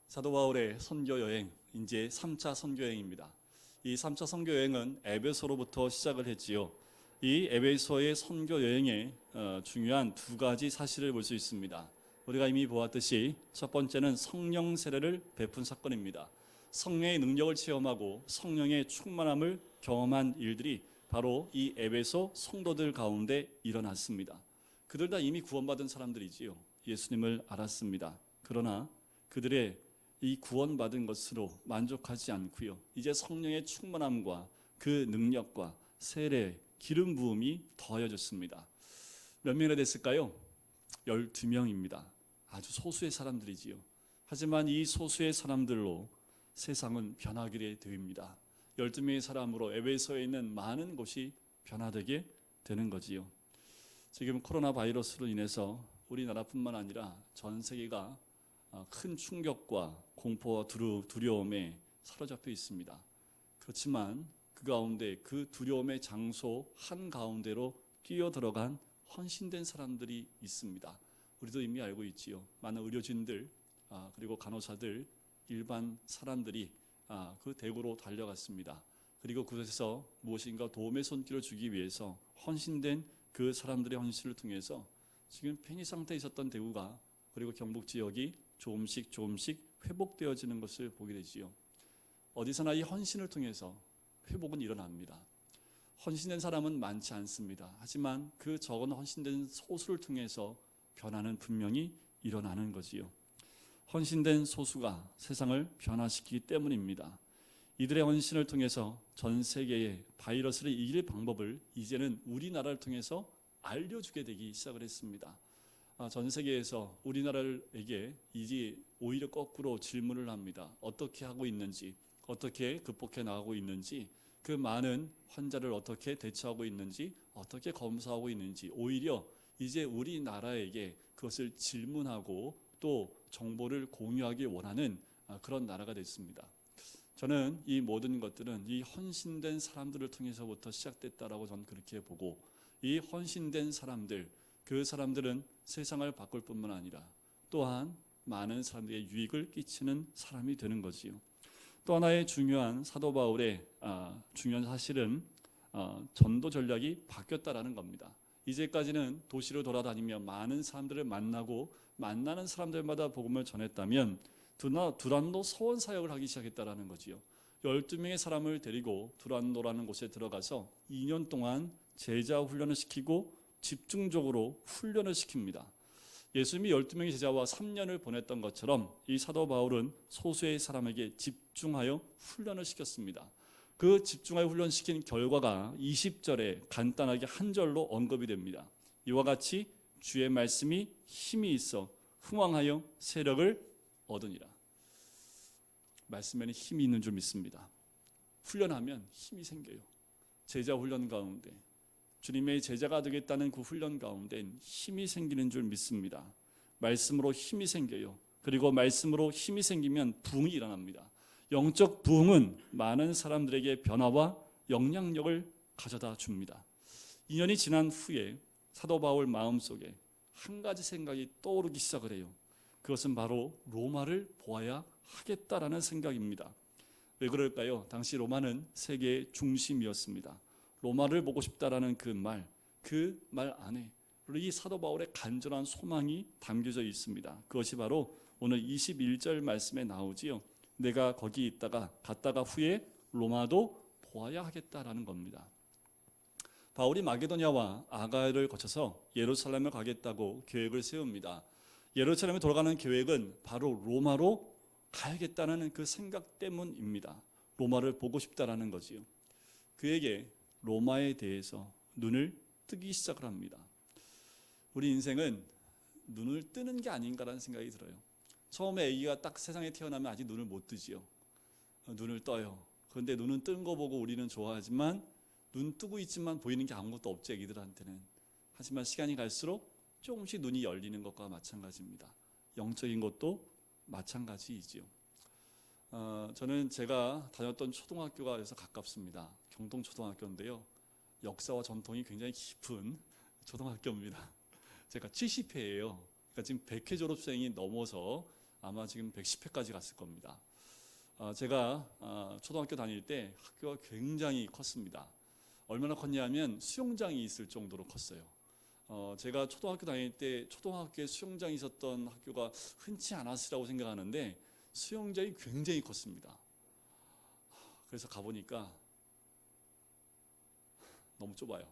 사도 바울의 선교 여행, 이제 3차 선교 여행입니다. 이 3차 선교 여행은 에베소로부터 시작을 했지요. 이 에베소의 선교 여행에 중요한 두 가지 사실을 볼 수 있습니다. 우리가 이미 보았듯이 첫 번째는 성령 세례를 베푼 사건입니다. 성령의 능력을 체험하고 성령의 충만함을 경험한 일들이 바로 이 에베소 성도들 가운데 일어났습니다. 그들 다 이미 구원받은 사람들이지요. 예수님을 알았습니다. 그러나 그들의 이 구원받은 것으로 만족하지 않고요. 이제 성령의 충만함과 그 능력과 세례, 기름 부음이 더해졌습니다. 몇 명이나 됐을까요? 12명입니다. 아주 소수의 사람들이지요. 하지만 이 소수의 사람들로 세상은 변하게 됩니다. 12명의 사람으로 에베소에 있는 많은 곳이 변화되게 되는 거지요. 지금 코로나 바이러스로 인해서 우리나라뿐만 아니라 전 세계가 큰 충격과 공포와 두려움에 사로잡혀 있습니다. 그렇지만 그 가운데 그 두려움의 장소 한가운데로 뛰어들어간 헌신된 사람들이 있습니다. 우리도 이미 알고 있지요. 많은 의료진들 그리고 간호사들, 일반 사람들이 그 대구로 달려갔습니다. 그리고 그곳에서 무엇인가 도움의 손길을 주기 위해서 헌신된 그 사람들의 헌신을 통해서 지금 폐기 상태에 있었던 대구가 그리고 경북 지역이 조금씩 회복되어지는 것을 보게 되지요. 어디서나 이 헌신을 통해서 회복은 일어납니다. 헌신된 사람은 많지 않습니다. 하지만 그 적은 헌신된 소수를 통해서 변화는 분명히 일어나는 거지요. 헌신된 소수가 세상을 변화시키기 때문입니다. 이들의 헌신을 통해서 전 세계의 바이러스를 이길 방법을 이제는 우리나라를 통해서 알려주게 되기 시작을 했습니다. 전 세계에서 우리나라에게 이제 오히려 거꾸로 질문을 합니다. 어떻게 하고 있는지, 어떻게 극복해 나가고 있는지, 그 많은 환자를 어떻게 대처하고 있는지, 어떻게 검사하고 있는지, 오히려 이제 우리나라에게 그것을 질문하고 또 정보를 공유하기 원하는 그런 나라가 됐습니다. 저는 이 모든 것들은 이 헌신된 사람들을 통해서부터 시작됐다라고 저는 그렇게 보고, 이 헌신된 사람들, 그 사람들은 세상을 바꿀 뿐만 아니라 또한 많은 사람들에게 유익을 끼치는 사람이 되는 거지요. 또 하나의 중요한 사도 바울의 중요한 사실은 전도 전략이 바뀌었다라는 겁니다. 이제까지는 도시를 돌아다니며 많은 사람들을 만나고 만나는 사람들마다 복음을 전했다면 두란노 서원 사역을 하기 시작했다라는 거지요. 12명의 사람을 데리고 두란노라는 곳에 들어가서 2년 동안 제자 훈련을 시키고 집중적으로 훈련을 시킵니다. 예수님이 12명의 제자와 3년을 보냈던 것처럼 이 사도 바울은 소수의 사람에게 집중하여 훈련을 시켰습니다. 그 집중하여 훈련시킨 결과가 20절에 간단하게 한 절로 언급이 됩니다. 이와 같이 주의 말씀이 힘이 있어 흥왕하여 세력을 얻으니라. 말씀에는 힘이 있는 줄 믿습니다. 훈련하면 힘이 생겨요. 제자 훈련 가운데 주님의 제자가 되겠다는 그 훈련 가운데 힘이 생기는 줄 믿습니다. 말씀으로 힘이 생겨요. 그리고 말씀으로 힘이 생기면 부흥이 일어납니다. 영적 부흥은 많은 사람들에게 변화와 영향력을 가져다 줍니다. 2년이 지난 후에 사도 바울 마음속에 한 가지 생각이 떠오르기 시작을 해요. 그것은 바로 로마를 보아야 하겠다라는 생각입니다. 왜 그럴까요? 당시 로마는 세계의 중심이었습니다. 로마를 보고 싶다라는 그 말 안에 이 사도 바울의 간절한 소망이 담겨져 있습니다. 그것이 바로 오늘 21절 말씀에 나오지요. 내가 거기 갔다가 후에 로마도 보아야 하겠다라는 겁니다. 바울이 마게도냐와 아가야를 거쳐서 예루살렘을 가겠다고 계획을 세웁니다. 예루살렘에 돌아가는 계획은 바로 로마로 가야겠다는 그 생각 때문입니다. 로마를 보고 싶다라는 거지요. 그에게 로마에 대해서 눈을 뜨기 시작을 합니다. 우리 인생은 눈을 뜨는 게 아닌가라는 생각이 들어요. 처음에 아기가 딱 세상에 태어나면 아직 눈을 못 뜨지요. 눈을 떠요. 그런데 눈은 뜬 거 보고 우리는 좋아하지만 눈 뜨고 있지만 보이는 게 아무것도 없죠. 아기들한테는. 하지만 시간이 갈수록 조금씩 눈이 열리는 것과 마찬가지입니다. 영적인 것도 마찬가지이지요. 저는 제가 다녔던 초등학교가 그래서 가깝습니다. 경동초등학교인데요. 역사와 전통이 굉장히 깊은 초등학교입니다. 제가 70회예요. 그러니까 지금 100회 졸업생이 넘어서 아마 지금 110회까지 갔을 겁니다. 제가 초등학교 다닐 때 학교가 굉장히 컸습니다. 얼마나 컸냐면 수영장이 있을 정도로 컸어요. 제가 초등학교 다닐 때 초등학교에 수영장이 있었던 학교가 흔치 않았으라고 생각하는데 수영장이 굉장히 컸습니다. 그래서 가보니까 너무 좁아요.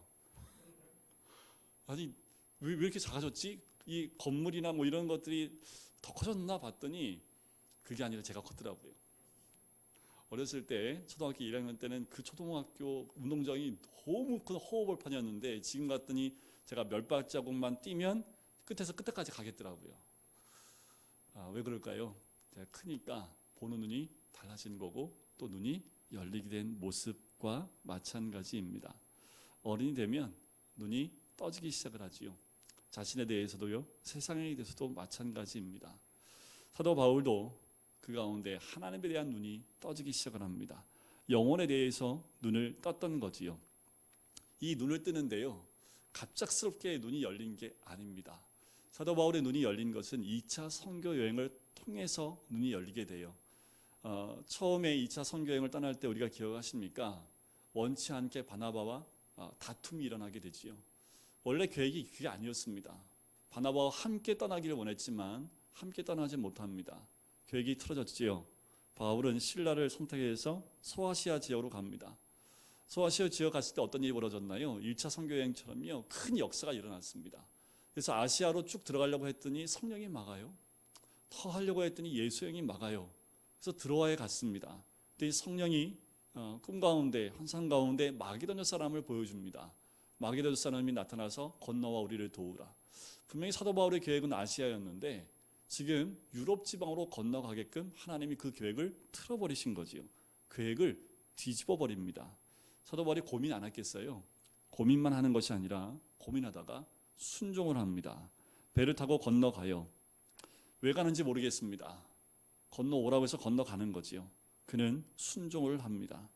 아니 왜 이렇게 작아졌지? 이 건물이나 뭐 이런 것들이 더 커졌나 봤더니 그게 아니라 제가 컸더라고요. 어렸을 때 초등학교 1학년 때는 그 초등학교 운동장이 너무 큰 허허벌판이었는데 지금 갔더니 제가 몇 발자국만 뛰면 끝에서 끝에까지 가겠더라고요. 왜 그럴까요? 제가 크니까 보는 눈이 달라진 거고 또 눈이 열리게 된 모습과 마찬가지입니다. 어른이 되면 눈이 떠지기 시작을 하지요. 자신에 대해서도요, 세상에 대해서도 마찬가지입니다. 사도 바울도 그 가운데 하나님에 대한 눈이 떠지기 시작을 합니다. 영혼에 대해서 눈을 떴던 거지요. 이 눈을 뜨는데요, 갑작스럽게 눈이 열린 게 아닙니다. 사도 바울의 눈이 열린 것은 2차 선교 여행을 통해서 눈이 열리게 돼요. 처음에 2차 선교 여행을 떠날 때 우리가 기억하십니까? 원치 않게 바나바와 다툼이 일어나게 되지요. 원래 계획이 그게 아니었습니다. 바나바와 함께 떠나기를 원했지만 함께 떠나지 못합니다. 계획이 틀어졌지요. 바울은 실라를 선택해서 소아시아 지역으로 갑니다. 소아시아 지역 갔을 때 어떤 일이 벌어졌나요? 1차 선교 여행처럼요, 큰 역사가 일어났습니다. 그래서 아시아로 쭉 들어가려고 했더니 성령이 막아요. 더 하려고 했더니 예수 형이 막아요. 그래서 드로아에 갔습니다. 그때 성령이 꿈 가운데, 환상 가운데 마게도냐 사람을 보여줍니다. 마게도냐 사람이 나타나서 건너와 우리를 도우라. 분명히 사도 바울의 계획은 아시아였는데 지금 유럽 지방으로 건너가게끔 하나님이 그 계획을 틀어버리신 거지요. 계획을 뒤집어 버립니다. 사도 바울이 고민 안 했겠어요? 고민만 하는 것이 아니라 고민하다가 순종을 합니다. 배를 타고 건너가요. 왜 가는지 모르겠습니다. 건너오라고 해서 건너가는 거지요. 그는 순종을 합니다.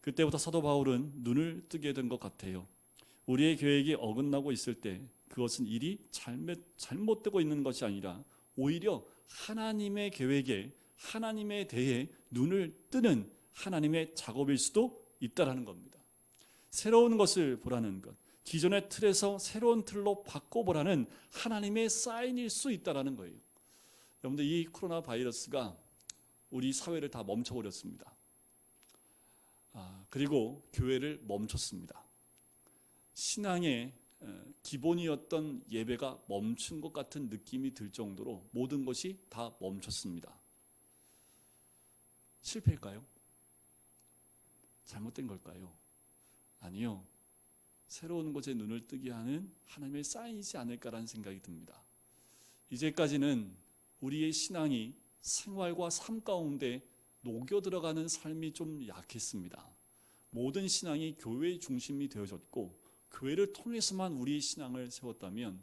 그때부터 사도 바울은 눈을 뜨게 된 것 같아요. 우리의 계획이 어긋나고 있을 때 그것은 일이 잘못되고 있는 것이 아니라 오히려 하나님의 계획에, 하나님에 대해 눈을 뜨는 하나님의 작업일 수도 있다라는 겁니다. 새로운 것을 보라는 것, 기존의 틀에서 새로운 틀로 바꿔보라는 하나님의 사인일 수 있다라는 거예요. 여러분들, 이 코로나 바이러스가 우리 사회를 다 멈춰버렸습니다. 그리고 교회를 멈췄습니다. 신앙의 기본이었던 예배가 멈춘 것 같은 느낌이 들 정도로 모든 것이 다 멈췄습니다. 실패일까요? 잘못된 걸까요? 아니요. 새로운 것에 눈을 뜨게 하는 하나님의 사인이지 않을까라는 생각이 듭니다. 이제까지는 우리의 신앙이 생활과 삶 가운데 녹여 들어가는 삶이 좀 약했습니다. 모든 신앙이 교회 중심이 되어졌고 교회를 통해서만 우리의 신앙을 세웠다면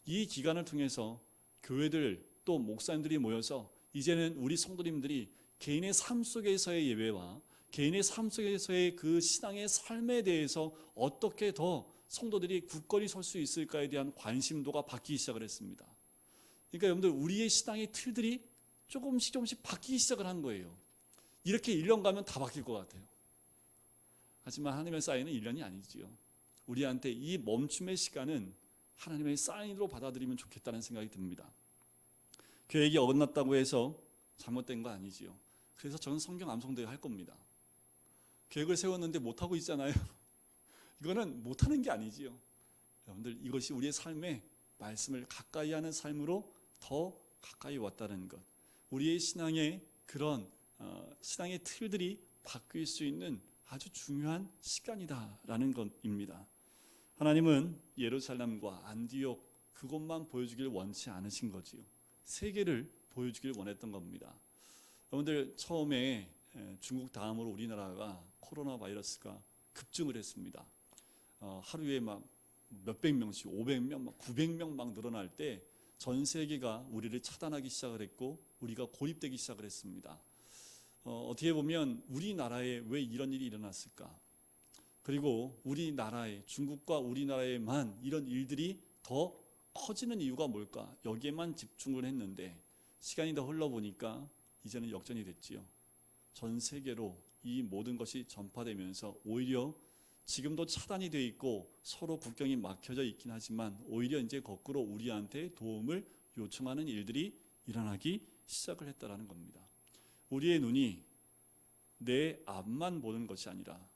이 기간을 통해서 교회들 또 목사님들이 모여서 이제는 우리 성도님들이 개인의 삶 속에서의 예배와 개인의 삶 속에서의 그 신앙의 삶에 대해서 어떻게 더 성도들이 굳건히 설 수 있을까에 대한 관심도가 바뀌기 시작을 했습니다. 그러니까 여러분들, 우리의 신앙의 틀들이 조금씩 바뀌기 시작을 한 거예요. 이렇게 1년 가면 다 바뀔 것 같아요. 하지만 하나님의 사인은 1년이 아니지요. 우리한테 이 멈춤의 시간은 하나님의 사인으로 받아들이면 좋겠다는 생각이 듭니다. 계획이 어긋났다고 해서 잘못된 거 아니지요. 그래서 저는 성경 암송대회 할 겁니다. 계획을 세웠는데 못하고 있잖아요. 이거는 못하는 게 아니지요. 여러분들, 이것이 우리의 삶에 말씀을 가까이 하는 삶으로 더 가까이 왔다는 것, 우리의 신앙의 그런 신앙의 틀들이 바뀔 수 있는 아주 중요한 시간이다라는 것입니다. 하나님은 예루살렘과 안디옥 그것만 보여주길 원치 않으신 거지요. 세계를 보여주길 원했던 겁니다. 여러분들, 처음에 중국 다음으로 우리나라가 코로나 바이러스가 급증을 했습니다. 하루에 막 몇백 명씩, 500명, 막 900명 막 늘어날 때 전 세계가 우리를 차단하기 시작을 했고 우리가 고립되기 시작을 했습니다. 어떻게 보면 우리나라에 왜 이런 일이 일어났을까? 그리고 우리나라에, 중국과 우리나라에만 이런 일들이 더 커지는 이유가 뭘까? 여기에만 집중을 했는데 시간이 더 흘러보니까 이제는 역전이 됐지요. 전 세계로 이 모든 것이 전파되면서 오히려 지금도 차단이 되어 있고 서로 국경이 막혀져 있긴 하지만 오히려 이제 거꾸로 우리한테 도움을 요청하는 일들이 일어나기 시작을 했다라는 겁니다. 우리의 눈이 내 앞만 보는 것이 아니라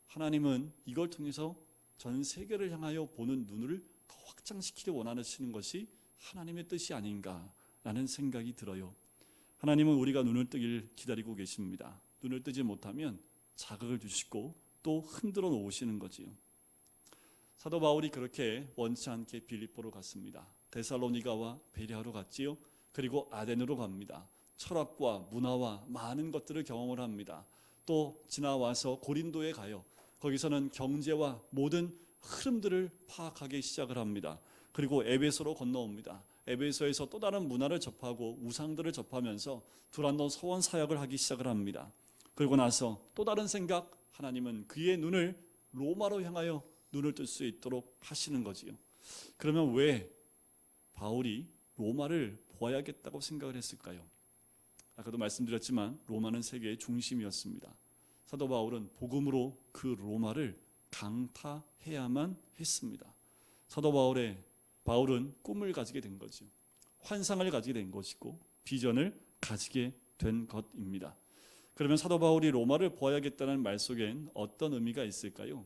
하나님은 이걸 통해서 전 세계를 향하여 보는 눈을 더 확장시키려 원하시는 것이 하나님의 뜻이 아닌가라는 생각이 들어요. 하나님은 우리가 눈을 뜨길 기다리고 계십니다. 눈을 뜨지 못하면 자극을 주시고 또 흔들어 놓으시는 거지요. 사도 바울이 그렇게 원치 않게 빌립보로 갔습니다. 데살로니가와 베레아로 갔지요. 그리고 아덴으로 갑니다. 철학과 문화와 많은 것들을 경험을 합니다. 또 지나와서 고린도에 가요. 거기서는 경제와 모든 흐름들을 파악하기 시작을 합니다. 그리고 에베소로 건너옵니다. 에베소에서 또 다른 문화를 접하고 우상들을 접하면서 두란노 서원 사역을 하기 시작을 합니다. 그리고 나서 또 다른 생각, 하나님은 그의 눈을 로마로 향하여 눈을 뜰 수 있도록 하시는 거지요. 그러면 왜 바울이 로마를 보아야겠다고 생각을 했을까요? 아까도 말씀드렸지만 로마는 세계의 중심이었습니다. 사도 바울은 복음으로 그 로마를 강타해야만 했습니다. 사도 바울은 꿈을 가지게 된 거죠. 환상을 가지게 된 것이고 비전을 가지게 된 것입니다. 그러면 사도 바울이 로마를 보아야겠다는 말 속엔 어떤 의미가 있을까요?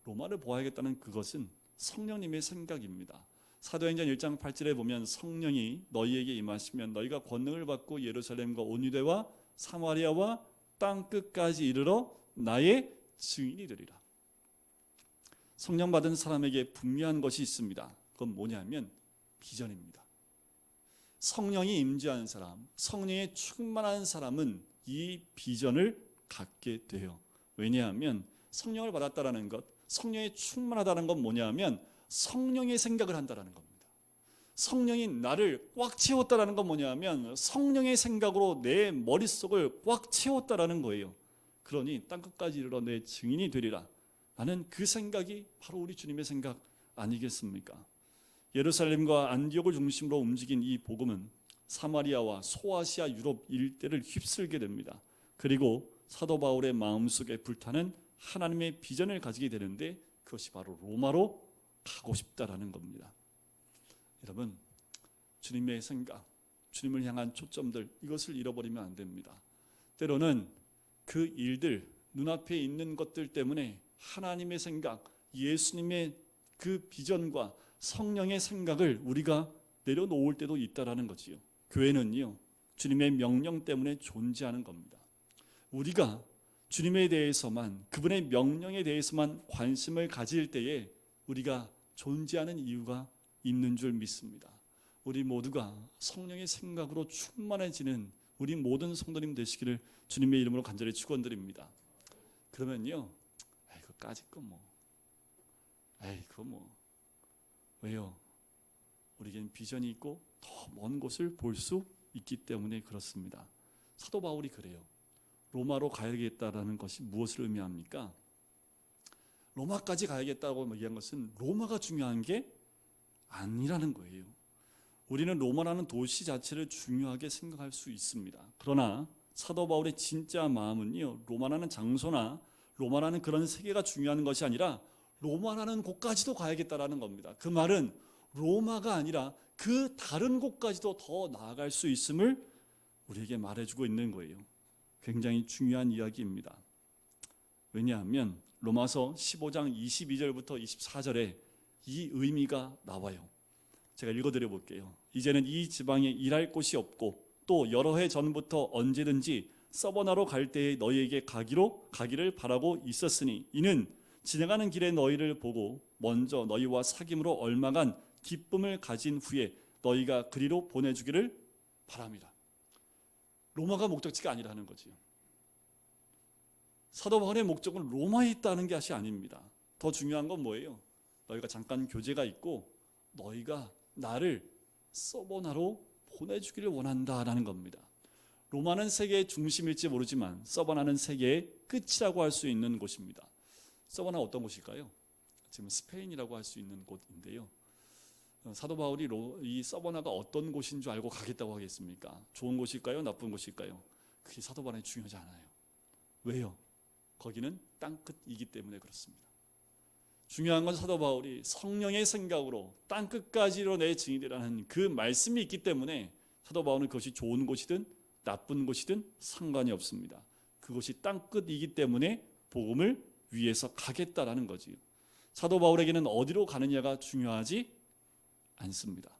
로마를 보아야겠다는 그것은 성령님의 생각입니다. 사도행전 1장 8절에 보면 성령이 너희에게 임하시면 너희가 권능을 받고 예루살렘과 온 유대와 사마리아와 땅 끝까지 이르러 나의 증인이 되리라. 성령 받은 사람에게 분명한 것이 있습니다. 그건 뭐냐면 비전입니다. 성령이 임재한 사람, 성령에 충만한 사람은 이 비전을 갖게 돼요. 왜냐하면 성령을 받았다라는 것, 성령에 충만하다는 건 뭐냐면 성령의 생각을 한다라는 겁니다. 성령이 나를 꽉 채웠다라는 건 뭐냐면 성령의 생각으로 내 머릿속을 꽉 채웠다라는 거예요. 그러니 땅끝까지 이르러 내 증인이 되리라. 나는 그 생각이 바로 우리 주님의 생각 아니겠습니까? 예루살렘과 안디옥을 중심으로 움직인 이 복음은 사마리아와 소아시아 유럽 일대를 휩쓸게 됩니다. 그리고 사도 바울의 마음속에 불타는 하나님의 비전을 가지게 되는데 그것이 바로 로마로 가고 싶다라는 겁니다. 여러분, 주님의 생각, 주님을 향한 초점들, 이것을 잃어버리면 안 됩니다. 때로는 그 일들, 눈앞에 있는 것들 때문에 하나님의 생각, 예수님의 그 비전과 성령의 생각을 우리가 내려놓을 때도 있다라는 거지요. 교회는요, 주님의 명령 때문에 존재하는 겁니다. 우리가 주님에 대해서만, 그분의 명령에 대해서만 관심을 가질 때에 우리가 존재하는 이유가 있는 줄 믿습니다. 우리 모두가 성령의 생각으로 충만해지는 우리 모든 성도님 되시기를 주님의 이름으로 간절히 축원드립니다. 그러면요, 그거까지 그거 왜요? 우리에겐 비전이 있고 더 먼 곳을 볼 수 있기 때문에 그렇습니다. 사도 바울이 그래요. 로마로 가야겠다라는 것이 무엇을 의미합니까? 로마까지 가야겠다고 얘기한 것은 로마가 중요한 게 아니라는 거예요. 우리는 로마라는 도시 자체를 중요하게 생각할 수 있습니다. 그러나 사도 바울의 진짜 마음은요, 로마라는 장소나 로마라는 그런 세계가 중요한 것이 아니라 로마라는 곳까지도 가야겠다라는 겁니다. 그 말은 로마가 아니라 그 다른 곳까지도 더 나아갈 수 있음을 우리에게 말해주고 있는 거예요. 굉장히 중요한 이야기입니다. 왜냐하면 로마서 15장 22절부터 24절에 이 의미가 나와요. 제가 읽어드려 볼게요. 이제는 이 지방에 일할 곳이 없고 또 여러 해 전부터 언제든지 서버나로 갈 때에 너희에게 가기를 바라고 있었으니 이는 지나가는 길에 너희를 보고 먼저 너희와 사귐으로 얼마간 기쁨을 가진 후에 너희가 그리로 보내주기를 바랍니다. 로마가 목적지가 아니라는 거지요. 사도 바울의 목적은 로마에 있다는 것이 아닙니다. 더 중요한 건 뭐예요? 너희가 잠깐 교제가 있고 너희가 나를 서버나로 보내주기를 원한다라는 겁니다. 로마는 세계의 중심일지 모르지만 서버나는 세계의 끝이라고 할 수 있는 곳입니다. 서버나 어떤 곳일까요? 지금 스페인이라고 할 수 있는 곳인데요. 사도 바울이 이 서버나가 어떤 곳인 줄 알고 가겠다고 하겠습니까? 좋은 곳일까요? 나쁜 곳일까요? 그게 사도 바울에 중요하지 않아요. 왜요? 거기는 땅끝이기 때문에 그렇습니다. 중요한 건 사도 바울이 성령의 생각으로 땅끝까지로 내 증인이라는 그 말씀이 있기 때문에 사도 바울은 그것이 좋은 곳이든 나쁜 곳이든 상관이 없습니다. 그것이 땅끝이기 때문에 복음을 위해서 가겠다라는 거지요. 사도 바울에게는 어디로 가느냐가 중요하지 않습니다.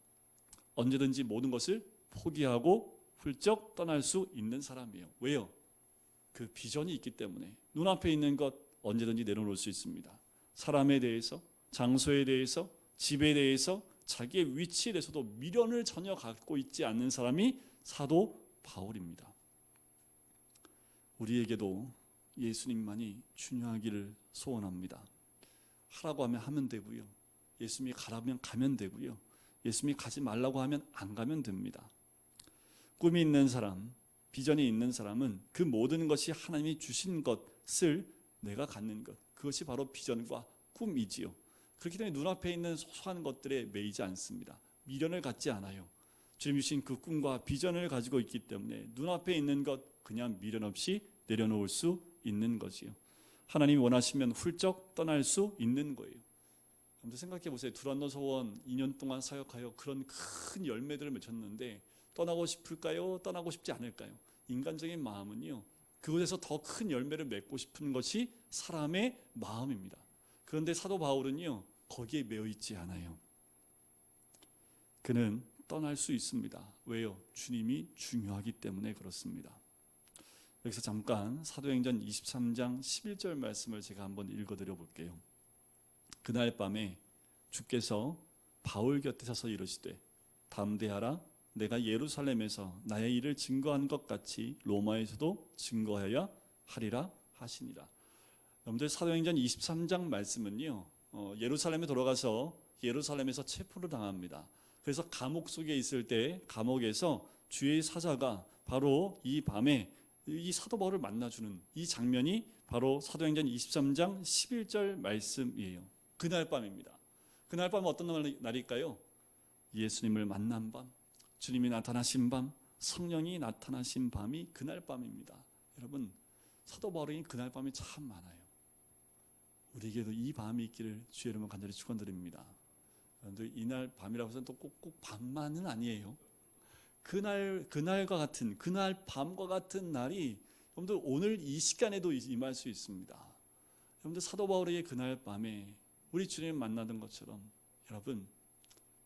언제든지 모든 것을 포기하고 훌쩍 떠날 수 있는 사람이에요. 왜요? 그 비전이 있기 때문에 눈앞에 있는 것 언제든지 내려놓을 수 있습니다. 사람에 대해서, 장소에 대해서, 집에 대해서, 자기의 위치에 대해서도 미련을 전혀 갖고 있지 않는 사람이 사도 바울입니다. 우리에게도 예수님만이 중요하기를 소원합니다. 하라고 하면 하면 되고요. 예수님이 가라면 가면 되고요. 예수님이 가지 말라고 하면 안 가면 됩니다. 꿈이 있는 사람, 비전이 있는 사람은 그 모든 것이 하나님이 주신 것을 내가 갖는 것, 그것이 바로 비전과 꿈이지요. 그렇기 때문에 눈앞에 있는 소소한 것들에 매이지 않습니다. 미련을 갖지 않아요. 주님 주신 그 꿈과 비전을 가지고 있기 때문에 눈앞에 있는 것 그냥 미련 없이 내려놓을 수 있는 거지요. 하나님이 원하시면 훌쩍 떠날 수 있는 거예요. 여러분들 생각해 보세요. 두란노 서원 2년 동안 사역하여 그런 큰 열매들을 맺혔는데 떠나고 싶을까요? 떠나고 싶지 않을까요? 인간적인 마음은요, 그곳에서 더 큰 열매를 맺고 싶은 것이 사람의 마음입니다. 그런데 사도 바울은요, 거기에 매여 있지 않아요. 그는 떠날 수 있습니다. 왜요? 주님이 중요하기 때문에 그렇습니다. 여기서 잠깐 사도행전 23장 11절 말씀을 제가 한번 읽어드려 볼게요. 그날 밤에 주께서 바울 곁에 서서 이르시되 담대하라, 내가 예루살렘에서 나의 일을 증거한 것 같이 로마에서도 증거하여야 하리라 하시니라. 여러분들 사도행전 23장 말씀은요, 예루살렘에 돌아가서 예루살렘에서 체포를 당합니다. 그래서 감옥 속에 있을 때 감옥에서 주의 사자가 바로 이 밤에 이 사도 바울을 만나주는 이 장면이 바로 사도행전 23장 11절 말씀이에요. 그날 밤입니다. 그날 밤은 어떤 날일까요? 예수님을 만난 밤, 주님이 나타나신 밤, 성령이 나타나신 밤이 그날 밤입니다. 여러분, 사도 바울이 그날 밤이 참 많아요. 우리에게도 이 밤이 있기를 주의 이름으로 간절히 축원드립니다. 여러분들 이날 밤이라고 해서 또 꼭 밤만은 아니에요. 그날과 같은, 그날 밤과 같은 날이 여러분들 오늘 이 시간에도 임할 수 있습니다. 여러분들 사도 바울에게 그날 밤에 우리 주님 만나던 것처럼 여러분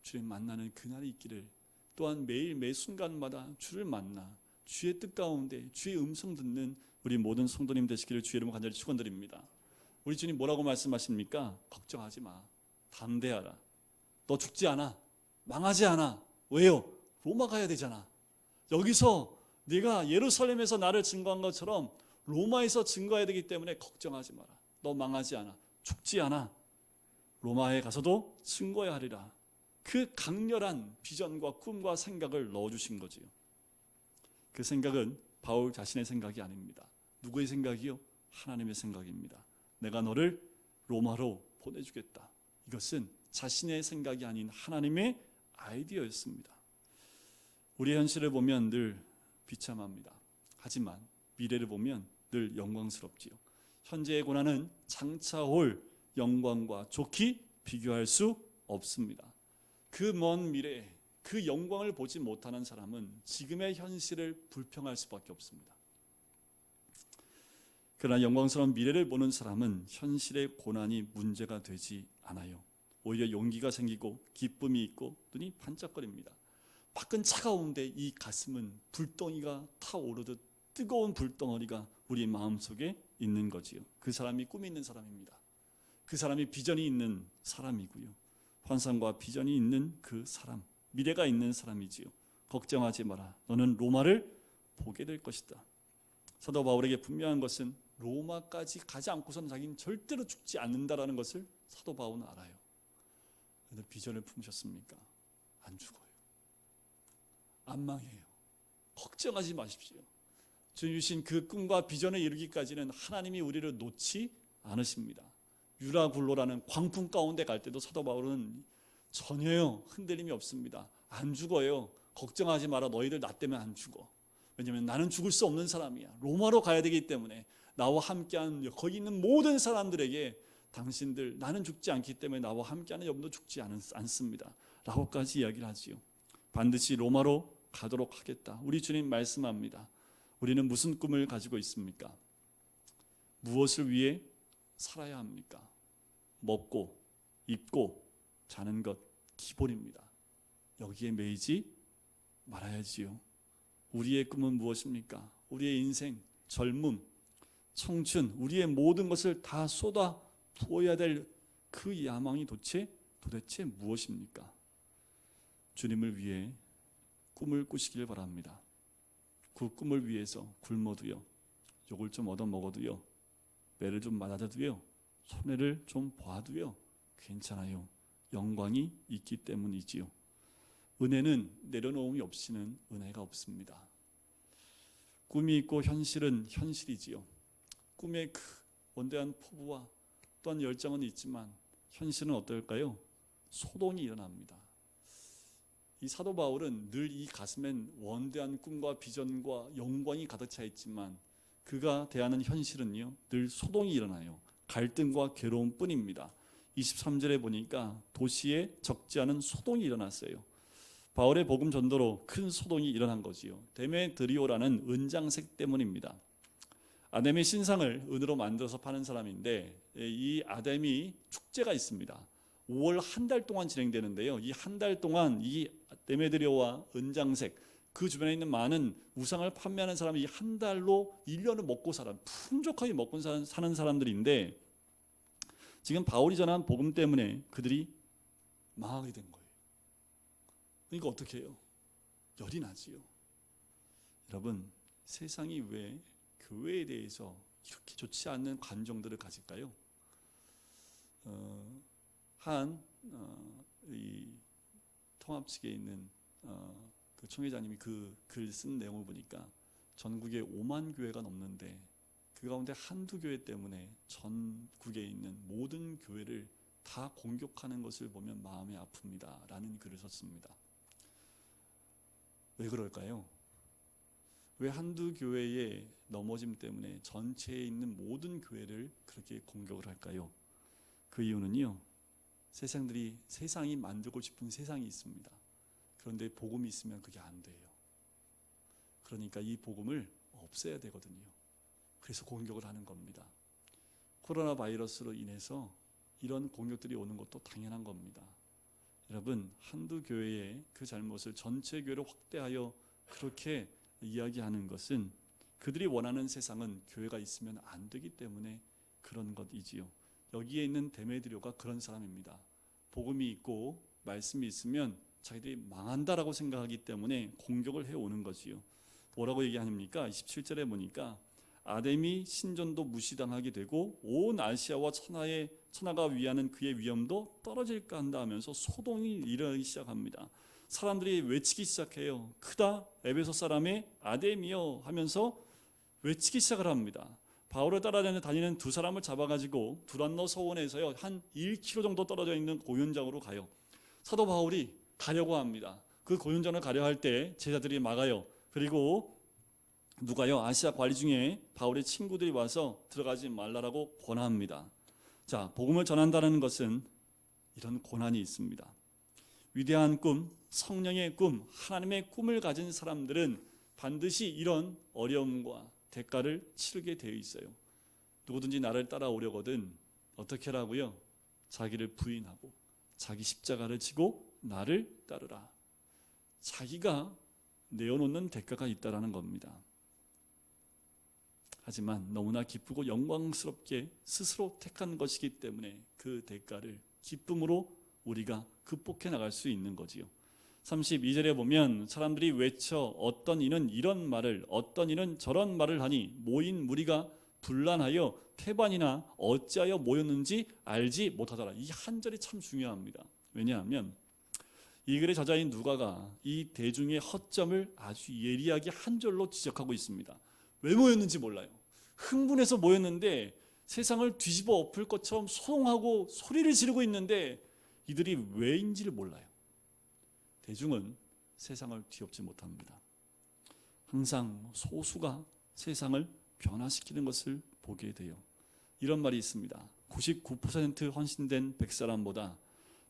주님 만나는 그날이 있기를, 또한 매일 매 순간마다 주를 만나 주의 뜻 가운데 주의 음성 듣는 우리 모든 성도님 되시기를 주의 이름으로 간절히 축원드립니다. 우리 주님 뭐라고 말씀하십니까? 걱정하지 마, 담대하라, 너 죽지 않아, 망하지 않아. 왜요? 로마 가야 되잖아. 여기서 네가 예루살렘에서 나를 증거한 것처럼 로마에서 증거해야 되기 때문에 걱정하지 마라. 너 망하지 않아, 죽지 않아. 로마에 가서도 증거해야 하리라. 그 강렬한 비전과 꿈과 생각을 넣어주신 거지요. 그 생각은 바울 자신의 생각이 아닙니다. 누구의 생각이요? 하나님의 생각입니다. 내가 너를 로마로 보내주겠다. 이것은 자신의 생각이 아닌 하나님의 아이디어였습니다. 우리의 현실을 보면 늘 비참합니다. 하지만 미래를 보면 늘 영광스럽지요. 현재의 고난은 장차 올 영광과 좋게 비교할 수 없습니다. 그 먼 미래에 그 영광을 보지 못하는 사람은 지금의 현실을 불평할 수밖에 없습니다. 그러나 영광스러운 미래를 보는 사람은 현실의 고난이 문제가 되지 않아요. 오히려 용기가 생기고 기쁨이 있고 눈이 반짝거립니다. 밖은 차가운데 이 가슴은 불덩이가 타오르듯 뜨거운 불덩어리가 우리 마음속에 있는 거지요. 그 사람이 꿈이 있는 사람입니다. 그 사람이 비전이 있는 사람이고요. 환상과 비전이 있는 그 사람, 미래가 있는 사람이지요. 걱정하지 마라. 너는 로마를 보게 될 것이다. 사도 바울에게 분명한 것은 로마까지 가지 않고서는 자기는 절대로 죽지 않는다라는 것을 사도 바울은 알아요. 근데 비전을 품으셨습니까? 안 죽어요. 안 망해요. 걱정하지 마십시오. 주님 주신 그 꿈과 비전에 이르기까지는 하나님이 우리를 놓지 않으십니다. 유라굴로라는 광풍 가운데 갈 때도 사도 바울은 전혀요 흔들림이 없습니다. 안 죽어요. 걱정하지 마라. 너희들 나 때문에 안 죽어. 왜냐하면 나는 죽을 수 없는 사람이야. 로마로 가야 되기 때문에 나와 함께하는 거기 있는 모든 사람들에게 당신들 나는 죽지 않기 때문에 나와 함께하는 여러분도 죽지 않습니다 라고까지 이야기를 하지요. 반드시 로마로 가도록 하겠다. 우리 주님 말씀합니다. 우리는 무슨 꿈을 가지고 있습니까? 무엇을 위해 살아야 합니까? 먹고 입고 자는 것 기본입니다. 여기에 매이지 말아야지요. 우리의 꿈은 무엇입니까? 우리의 인생, 젊음, 청춘, 우리의 모든 것을 다 쏟아 부어야 될 그 야망이 도대체 무엇입니까? 주님을 위해 꿈을 꾸시길 바랍니다. 그 꿈을 위해서 굶어도요, 욕을 좀 얻어먹어도요, 매를 좀 맞아도요, 손해를 좀 봐도요 괜찮아요. 영광이 있기 때문이지요. 은혜는 내려놓음이 없이는 은혜가 없습니다. 꿈이 있고 현실은 현실이지요. 꿈의 그 원대한 포부와 또한 열정은 있지만 현실은 어떨까요? 소동이 일어납니다. 이 사도 바울은 늘 이 가슴엔 원대한 꿈과 비전과 영광이 가득 차 있지만 그가 대하는 현실은요 늘 소동이 일어나요. 갈등과 괴로움 뿐입니다. 23절에 보니까 도시에 적지 않은 소동이 일어났어요. 바울의 복음 전도로 큰 소동이 일어난 거지요. 데메드리오라는 은장색 때문입니다. 아데미 신상을 은으로 만들어서 파는 사람인데 이 아데미 축제가 있습니다. 5월 한 달 동안 진행되는데요. 이 한 달 동안 이 데메드리오와 은장색 그 주변에 있는 많은 우상을 판매하는 사람이 이 한 달로 1년을 먹고 풍족하게 먹고 사는 사람들인데 지금 바울이 전한 복음 때문에 그들이 망하게 된 거예요. 그러니까 어떻게 해요? 열이 나지요. 여러분, 세상이 왜 교회에 대해서 이렇게 좋지 않는 감정들을 가질까요? 이 통합 측에 있는 그 총회장님이 그 글 쓴 내용을 보니까 전국에 5만 교회가 넘는데 그 가운데 한두 교회 때문에 전국에 있는 모든 교회를 다 공격하는 것을 보면 마음이 아픕니다 라는 글을 썼습니다. 왜 그럴까요? 왜 한두 교회의 넘어짐 때문에 전체에 있는 모든 교회를 그렇게 공격을 할까요? 그 이유는요, 세상이 만들고 싶은 세상이 있습니다. 그런데 복음이 있으면 그게 안 돼요. 그러니까 이 복음을 없애야 되거든요. 그래서 공격을 하는 겁니다. 코로나 바이러스로 인해서 이런 공격들이 오는 것도 당연한 겁니다. 여러분, 한두 교회의 그 잘못을 전체 교회로 확대하여 그렇게 이야기하는 것은 그들이 원하는 세상은 교회가 있으면 안 되기 때문에 그런 것이지요. 여기에 있는 데메드리오가 그런 사람입니다. 복음이 있고 말씀이 있으면 자기들이 망한다라고 생각하기 때문에 공격을 해오는 거지요. 뭐라고 얘기합니까? 27절에 보니까 아데미 신전도 무시당하게 되고 온 아시아와 천하가 위하는 그의 위엄도 떨어질까 한다 하면서 소동이 일어나기 시작합니다. 사람들이 외치기 시작해요. 크다 에베소 사람의 아데미여 하면서 외치기 시작을 합니다. 바울을 따라다니는 두 사람을 잡아가지고 두란노 서원에서요 한 1km 정도 떨어져 있는 고연장으로 가요. 사도 바울이 가려고 합니다. 그 고연장을 가려 할 때 제자들이 막아요. 그리고 누가요? 아시아 관리 중에 바울의 친구들이 와서 들어가지 말라라고 권합니다. 자, 복음을 전한다는 것은 이런 고난이 있습니다. 위대한 꿈, 성령의 꿈, 하나님의 꿈을 가진 사람들은 반드시 이런 어려움과 대가를 치르게 되어 있어요. 누구든지 나를 따라오려거든 어떻게 하라고요? 자기를 부인하고 자기 십자가를 지고 나를 따르라. 자기가 내어놓는 대가가 있다라는 겁니다. 하지만 너무나 기쁘고 영광스럽게 스스로 택한 것이기 때문에 그 대가를 기쁨으로 우리가 극복해 나갈 수 있는 거지요. 32절에 보면 사람들이 외쳐 어떤 이는 이런 말을 어떤 이는 저런 말을 하니 모인 무리가 분란하여 태반이나 어찌하여 모였는지 알지 못하더라. 이 한 절이 참 중요합니다. 왜냐하면 이 글의 저자인 누가가 이 대중의 허점을 아주 예리하게 한 줄로 지적하고 있습니다. 왜 모였는지 몰라요. 흥분해서 모였는데 세상을 뒤집어 엎을 것처럼 소동하고 소리를 지르고 있는데 이들이 왜인지를 몰라요. 대중은 세상을 뒤엎지 못합니다. 항상 소수가 세상을 변화시키는 것을 보게 돼요. 이런 말이 있습니다. 99% 헌신된 100사람보다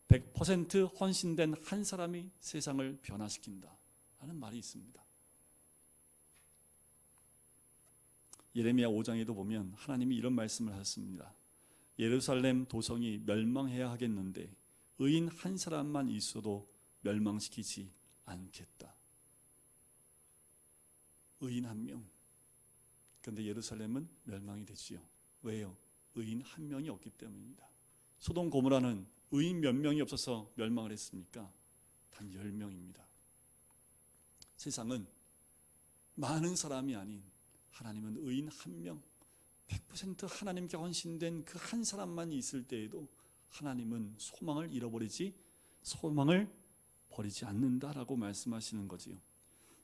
100% 헌신된 한 사람이 세상을 변화시킨다 라는 말이 있습니다. 예레미야 5장에도 보면 하나님이 이런 말씀을 하셨습니다. 예루살렘 도성이 멸망해야 하겠는데 의인 한 사람만 있어도 멸망시키지 않겠다. 의인 한 명. 그런데 예루살렘은 멸망이 되지요. 왜요? 의인 한 명이 없기 때문입니다. 소돔 고모라는 의인 몇 명이 없어서 멸망을 했습니까? 단 10명입니다. 세상은 많은 사람이 아닌 하나님은 의인 한 명, 100% 하나님께 헌신된 그 한 사람만 있을 때에도 하나님은 소망을 버리지 않는다라고 말씀하시는 거지요.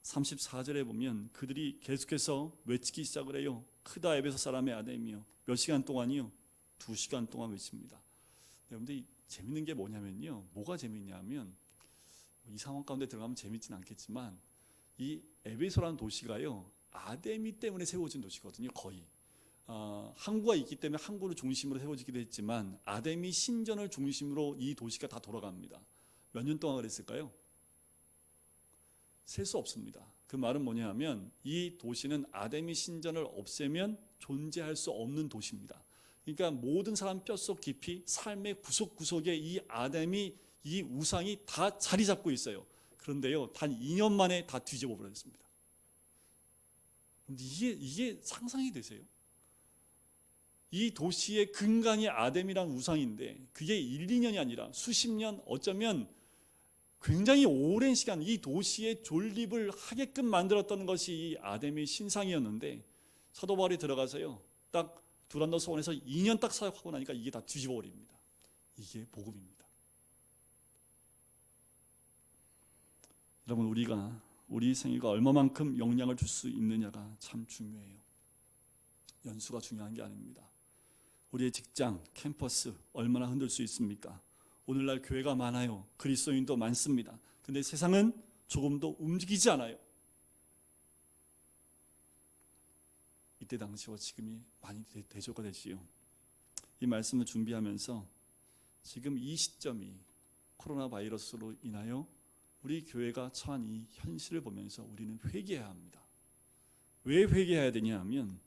34절에 보면 그들이 계속해서 외치기 시작을 해요. 크다 에베소 사람의 아담이요. 몇 시간 동안이요? 2시간 동안 외칩니다. 여러분들 재밌는 게 뭐냐면요. 뭐가 재밌냐면 이 상황 가운데 들어가면 재밌진 않겠지만 이 에베소라는 도시가요. 아데미 때문에 세워진 도시거든요. 거의. 항구가 있기 때문에 항구를 중심으로 세워지기도 했지만 아데미 신전을 중심으로 이 도시가 다 돌아갑니다. 몇 년 동안 그랬을까요? 셀 수 없습니다. 그 말은 뭐냐 하면 이 도시는 아데미 신전을 없애면 존재할 수 없는 도시입니다. 그러니까 모든 사람 뼛속 깊이 삶의 구석구석에 이 아데미 이 우상이 다 자리 잡고 있어요. 그런데요, 단 2년 만에 다 뒤집어 버렸습니다. 이게 상상이 되세요? 이 도시의 근간이 아담이란 우상인데 그게 1, 2년이 아니라 수십 년, 어쩌면 굉장히 오랜 시간 이 도시의 존립을 하게끔 만들었던 것이 이 아담의 신상이었는데 사도 바울이 들어가서요, 딱 두란노 소원에서 2년 딱 사역하고 나니까 이게 다 뒤집어 버립니다. 이게 복음입니다. 여러분, 우리가 우리 생애가 얼마만큼 영향을 줄 수 있느냐가 참 중요해요. 연수가 중요한 게 아닙니다. 우리의 직장, 캠퍼스 얼마나 흔들 수 있습니까? 오늘날 교회가 많아요. 그리스도인도 많습니다. 근데 세상은 조금도 움직이지 않아요. 이때 당시와 지금이 많이 대조가 되지요. 이 말씀을 준비하면서 지금 이 시점이 코로나 바이러스로 인하여 우리 교회가 처한 이 현실을 보면서 우리는 회개해야 합니다. 왜 회개해야 되냐 하면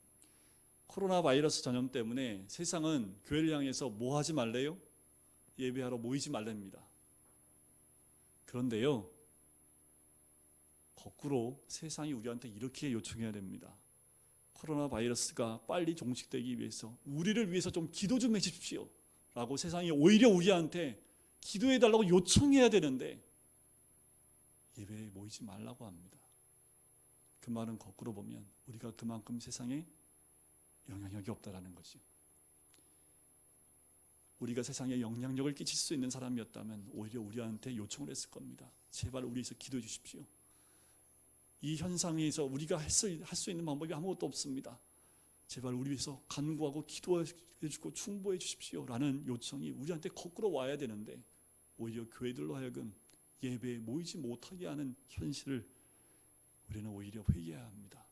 코로나 바이러스 전염 때문에 세상은 교회를 향해서 뭐 하지 말래요? 예배하러 모이지 말랍니다. 그런데요, 거꾸로 세상이 우리한테 이렇게 요청해야 됩니다. 코로나 바이러스가 빨리 종식되기 위해서 우리를 위해서 좀 기도 좀 해주십시오 라고 세상이 오히려 우리한테 기도해달라고 요청해야 되는데 예배에 모이지 말라고 합니다. 그 말은 거꾸로 보면 우리가 그만큼 세상에 영향력이 없다라는 거죠. 우리가 세상에 영향력을 끼칠 수 있는 사람이었다면 오히려 우리한테 요청을 했을 겁니다. 제발 우리 위해서 기도해 주십시오. 이 현상에서 우리가 할 수 있는 방법이 아무것도 없습니다. 제발 우리 위해서 간구하고 기도해 주고 충보해 주십시오 라는 요청이 우리한테 거꾸로 와야 되는데 오히려 교회들로 하여금 예배에 모이지 못하게 하는 현실을 우리는 오히려 회개해야 합니다.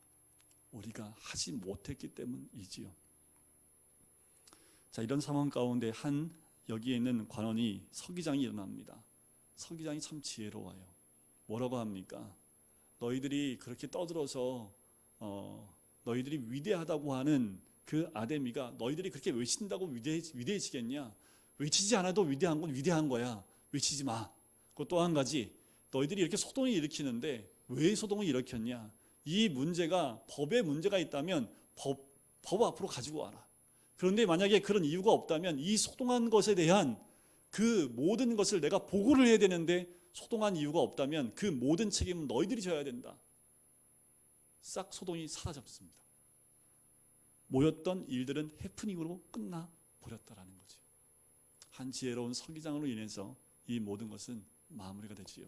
우리가 하지 못했기 때문이지요. 자, 이런 상황 가운데 여기에 있는 관원이 서기장이 일어납니다. 서기장이 참 지혜로워요. 뭐라고 합니까? 너희들이 그렇게 떠들어서 너희들이 위대하다고 하는 그 아데미가 너희들이 그렇게 외친다고 위대해지겠냐? 외치지 않아도 위대한 건 위대한 거야. 외치지 마. 그리고 또 한 가지, 너희들이 이렇게 소동을 일으키는데 왜 소동을 일으켰냐? 이 문제가 법에 문제가 있다면 법 앞으로 가지고 와라. 그런데 만약에 그런 이유가 없다면 이 소동한 것에 대한 그 모든 것을 내가 보고를 해야 되는데 소동한 이유가 없다면 그 모든 책임은 너희들이 져야 된다. 싹 소동이 사라졌습니다. 모였던 일들은 해프닝으로 끝나 버렸다라는 거죠. 한 지혜로운 서기장으로 인해서 이 모든 것은 마무리가 되지요.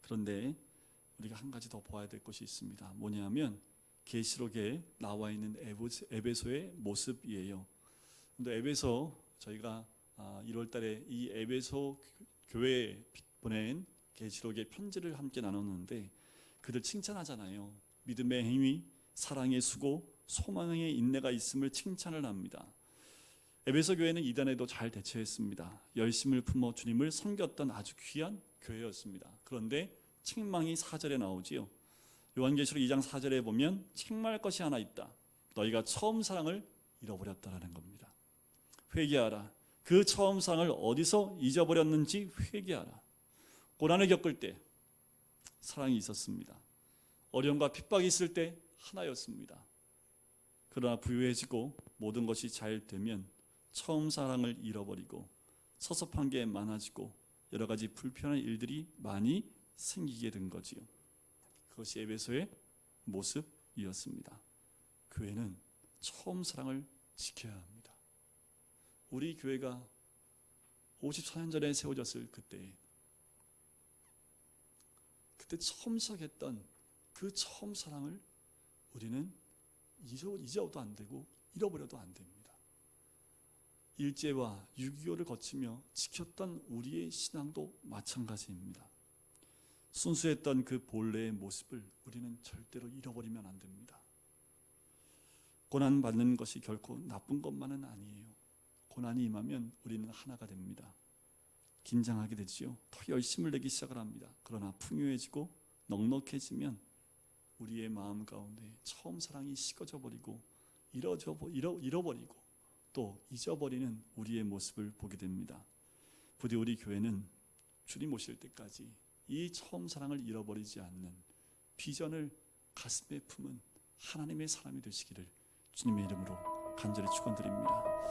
그런데 우리가 한 가지 더 보아야 될 것이 있습니다. 뭐냐면 계시록에 나와 있는 에베소의 모습이에요. 근데 에베소 저희가 1월 달에 이 에베소 교회에 보낸 계시록의 편지를 함께 나눴는데 그들 칭찬하잖아요. 믿음의 행위, 사랑의 수고, 소망의 인내가 있음을 칭찬을 합니다. 에베소 교회는 이단에도 잘 대처했습니다. 열심을 품어 주님을 섬겼던 아주 귀한 교회였습니다. 그런데 책망이 4절에 나오지요. 요한계시록 2장 4절에 보면 책망할 것이 하나 있다. 너희가 처음 사랑을 잃어버렸다라는 겁니다. 회개하라. 그 처음 사랑을 어디서 잊어버렸는지 회개하라. 고난을 겪을 때 사랑이 있었습니다. 어려움과 핍박이 있을 때 하나였습니다. 그러나 부유해지고 모든 것이 잘 되면 처음 사랑을 잃어버리고 섭섭한 게 많아지고 여러 가지 불편한 일들이 많이 생기게 된 거지요. 그것이 에베소의 모습이었습니다. 교회는 처음 사랑을 지켜야 합니다. 우리 교회가 54년 전에 세워졌을 그때 처음 시작했던 그 처음 사랑을 우리는 잊어도 안 되고 잃어버려도 안 됩니다. 일제와 6.25를 거치며 지켰던 우리의 신앙도 마찬가지입니다. 순수했던 그 본래의 모습을 우리는 절대로 잃어버리면 안 됩니다. 고난받는 것이 결코 나쁜 것만은 아니에요. 고난이 임하면 우리는 하나가 됩니다. 긴장하게 되지요. 더 열심을 내기 시작을 합니다. 그러나 풍요해지고 넉넉해지면 우리의 마음 가운데 처음 사랑이 식어져 버리고 잃어버리고 또 잊어버리는 우리의 모습을 보게 됩니다. 부디 우리 교회는 주님 오실 때까지 이 처음 사랑을 잃어버리지 않는 비전을 가슴에 품은 하나님의 사람이 되시기를 주님의 이름으로 간절히 축원드립니다.